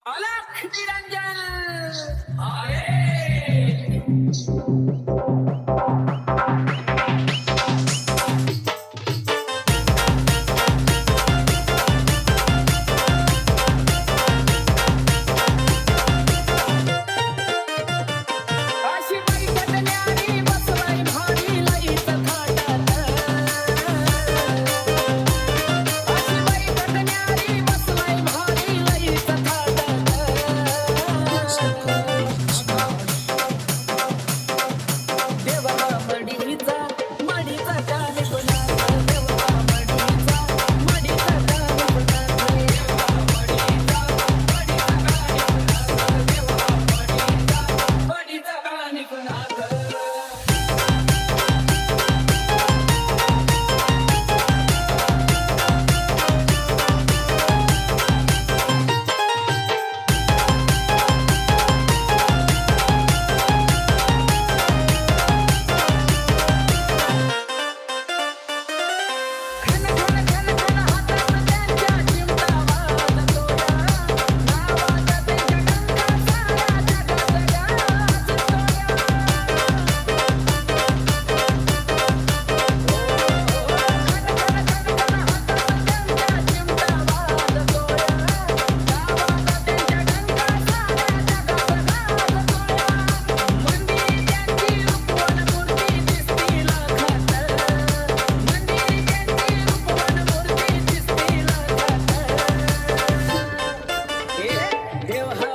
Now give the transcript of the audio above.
अलख निरंजन अशी बाई कटण्यारी बसवाई भारी लईच थाटात अशी बाई कटण्यारी बसवाई भारी लईच थाटात देवा मडीचा मडीचा कान गुलाब देवा मडीचा मडीचा कान गुलाब मडीचा कान गुलाब खन खन खन खन हातात त्यांच्या चिमटा वाजतो या नावाचा त्यांच्या डंका साऱ्या जगात गाजतो या खन खन खन खन हातात त्यांच्या चिमटा वाजतो या नावाचा त्यांच्या डंका साऱ्या जगात गाजतो या मंदिरी त्यांची रूपवण मूर्ती दिसती लाखात मंदिरी त्यांची रूपवण मूर्ती दिसती लाखात हे देव हा